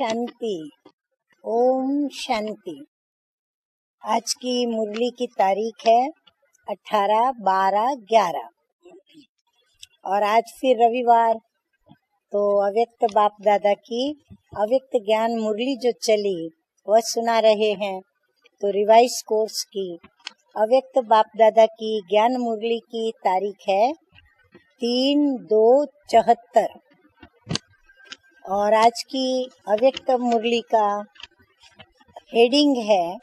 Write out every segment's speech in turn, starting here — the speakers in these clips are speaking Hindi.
शांति। ओम शांति। आज की मुरली की तारीख है 18/12/11 और आज फिर रविवार। तो अव्यक्त बाप दादा की अव्यक्त ज्ञान मुरली जो चली वह सुना रहे हैं। तो रिवाइज कोर्स की अव्यक्त बाप दादा की ज्ञान मुरली की तारीख है 3/2/74 और आज की अव्यक्त मुरली का हेडिंग है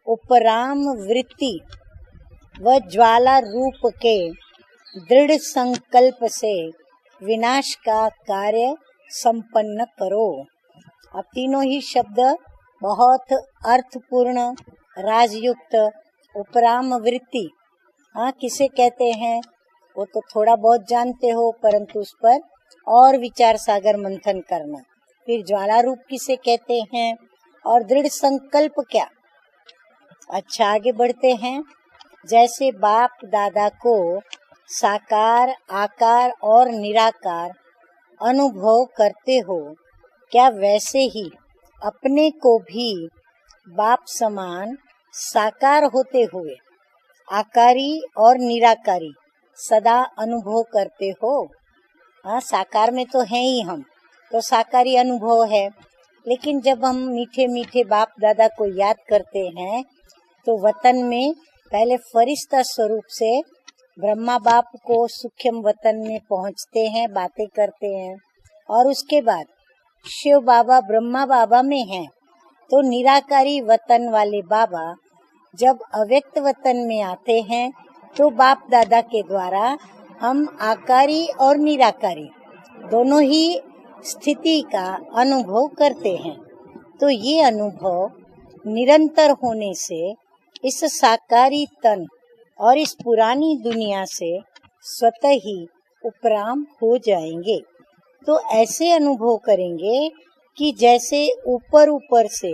उपराम वृत्ति व ज्वाला रूप के दृढ़ संकल्प से विनाश का कार्य संपन्न करो। अब तीनों ही शब्द बहुत अर्थपूर्ण राजयुक्त। उपराम वृत्ति किसे कहते हैं वो तो थोड़ा बहुत जानते हो, परंतु उस पर और विचार सागर मंथन करना। फिर ज्वाला रूप किसे कहते हैं और दृढ़ संकल्प क्या। अच्छा, आगे बढ़ते हैं। जैसे बाप दादा को साकार आकार और निराकार अनुभव करते हो, क्या वैसे ही अपने को भी बाप समान साकार होते हुए आकारी और निराकारी सदा अनुभव करते हो। साकार में तो है ही हम, तो साकारी अनुभव है। लेकिन जब हम मीठे मीठे बाप दादा को याद करते हैं तो वतन में पहले फरिश्ता स्वरूप से ब्रह्मा बाप को सूक्ष्म वतन में पहुंचते हैं, बातें करते हैं, और उसके बाद शिव बाबा ब्रह्मा बाबा में हैं। तो निराकारी वतन वाले बाबा जब अव्यक्त वतन में आते हैं तो बाप दादा के द्वारा हम आकारी और निराकारी दोनों ही स्थिति का अनुभव करते हैं। तो ये अनुभव निरंतर होने से इस साकारी तन और इस पुरानी दुनिया से स्वतः ही उपराम हो जाएंगे। तो ऐसे अनुभव करेंगे कि जैसे ऊपर ऊपर से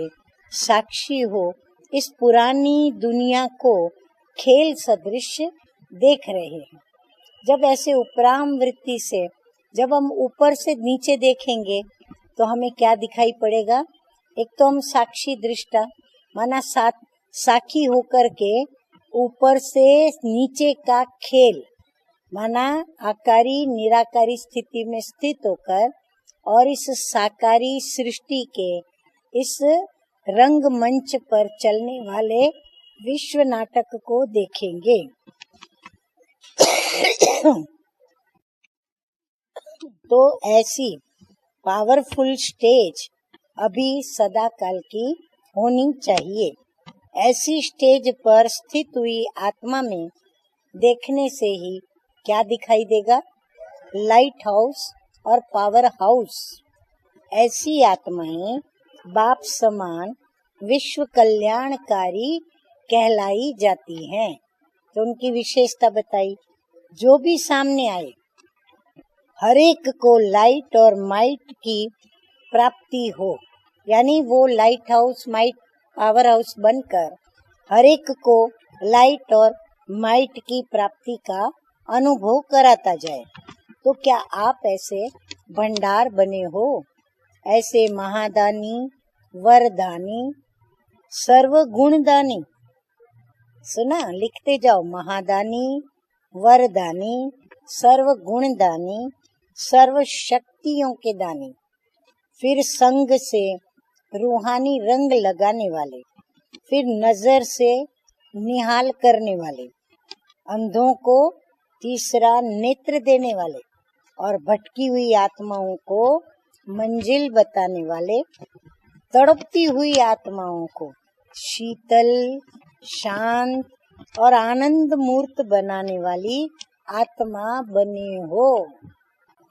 साक्षी हो, इस पुरानी दुनिया को खेल सदृश देख रहे हैं। जब ऐसे उपराम वृत्ति से जब हम ऊपर से नीचे देखेंगे तो हमें क्या दिखाई पड़ेगा। एक तो हम साक्षी दृष्टा माना साक्षी होकर के ऊपर से नीचे का खेल माना आकारी निराकारी स्थिति में स्थित होकर और इस साकारी सृष्टि के इस रंग मंच पर चलने वाले विश्व नाटक को देखेंगे। तो ऐसी पावरफुल स्टेज अभी सदा काल की होनी चाहिए। ऐसी स्टेज पर स्थित हुई आत्मा में देखने से ही क्या दिखाई देगा, लाइट हाउस और पावर हाउस। ऐसी आत्माएं बाप समान विश्व कल्याणकारी कहलाई जाती हैं। तो उनकी विशेषता बताई। जो भी सामने आए हर एक को लाइट और माइट की प्राप्ति हो, यानी वो light house might power house बनकर हर एक को लाइट और माइट की प्राप्ति का अनुभव कराता जाए। तो क्या आप ऐसे भंडार बने हो, ऐसे महादानी वरदानी सर्व गुणदानी। सुना, लिखते जाओ। महादानी वरदानी सर्व गुणदानी सर्व शक्तियों के दानी। फिर संग से रूहानी रंग लगाने वाले, फिर नजर से निहाल करने वाले, अंधों को तीसरा नेत्र देने वाले और भटकी हुई आत्माओं को मंजिल बताने वाले, तड़पती हुई आत्माओं को शीतल शांत और आनंद मूर्त बनाने वाली आत्मा बने हो।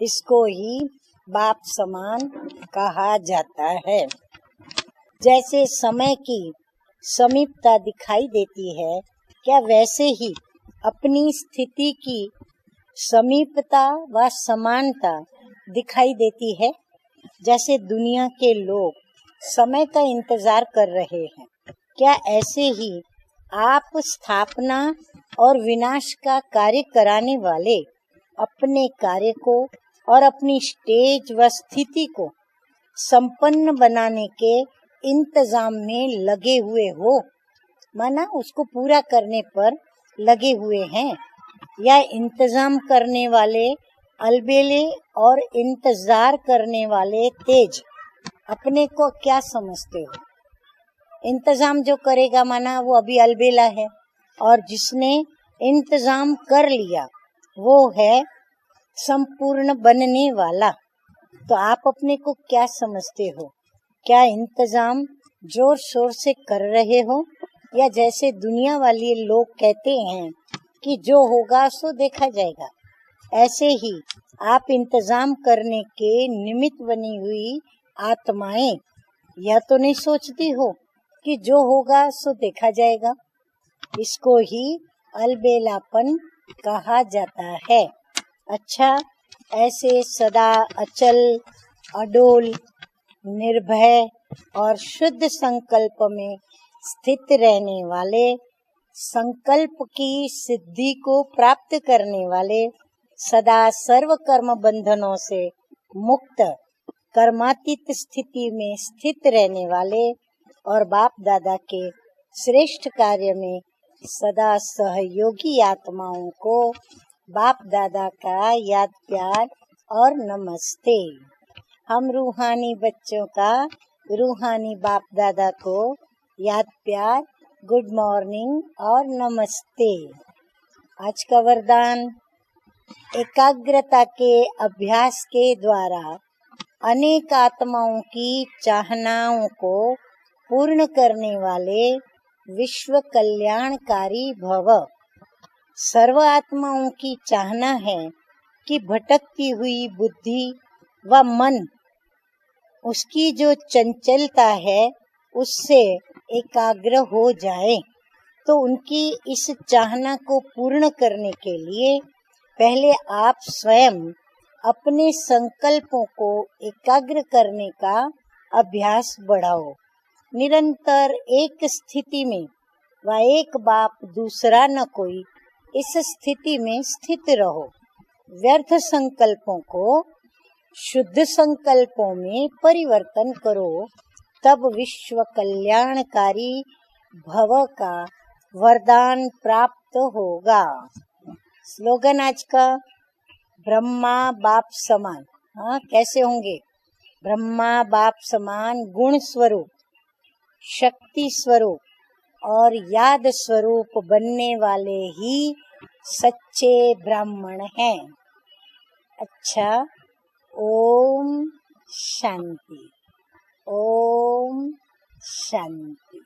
इसको ही बाप समान कहा जाता है। जैसे समय की समीपता दिखाई देती है, क्या वैसे ही अपनी स्थिति की समीपता व समानता दिखाई देती है। जैसे दुनिया के लोग समय का इंतजार कर रहे हैं, क्या ऐसे ही आप स्थापना और विनाश का कार्य कराने वाले अपने कार्य को और अपनी स्टेज व स्थिति को संपन्न बनाने के इंतजाम में लगे हुए हो, माना उसको पूरा करने पर लगे हुए हैं, या इंतजाम करने वाले अलबेले और इंतजार करने वाले तेज, अपने को क्या समझते हो? इंतजाम जो करेगा माना वो अभी अलबेला है, और जिसने इंतजाम कर लिया वो है संपूर्ण बनने वाला। तो आप अपने को क्या समझते हो? क्या इंतजाम जोर शोर से कर रहे हो, या जैसे दुनिया वाले लोग कहते हैं कि जो होगा सो देखा जाएगा, ऐसे ही आप इंतजाम करने के निमित्त बनी हुई आत्माएं यह तो नहीं सोचती हो कि जो होगा सो देखा जाएगा? इसको ही अलबेलापन कहा जाता है। अच्छा, ऐसे सदा अचल, अडोल, निर्भय और शुद्ध संकल्प में स्थित रहने वाले, संकल्प की सिद्धि को प्राप्त करने वाले, सदा सर्व कर्म बंधनों से मुक्त, कर्मातीत स्थिति में स्थित रहने वाले और बाप दादा के श्रेष्ठ कार्य में सदा सहयोगी आत्माओं को बाप दादा का याद प्यार और नमस्ते। हम रूहानी बच्चों का रूहानी बाप दादा को याद प्यार, गुड मॉर्निंग और नमस्ते। आज का वरदान, एकाग्रता के अभ्यास के द्वारा अनेक आत्माओं की चाहनाओं को पूर्ण करने वाले विश्व कल्याणकारी भव। सर्व आत्माओं की चाहना है कि भटकती हुई बुद्धि व मन, उसकी जो चंचलता है उससे एकाग्र हो जाए। तो उनकी इस चाहना को पूर्ण करने के लिए पहले आप स्वयं अपने संकल्पों को एकाग्र करने का अभ्यास बढ़ाओ। निरंतर एक स्थिति में व एक बाप दूसरा न कोई, इस स्थिति में स्थित रहो। व्यर्थ संकल्पों को शुद्ध संकल्पों में परिवर्तन करो, तब विश्व कल्याणकारी भव का वरदान प्राप्त होगा। स्लोगन आज का, ब्रह्मा बाप समान। हाँ, कैसे होंगे? ब्रह्मा बाप समान गुण स्वरूप, शक्ति स्वरूप और याद स्वरूप बनने वाले ही सच्चे ब्राह्मण हैं। अच्छा, ओम शांति, ओम शांति।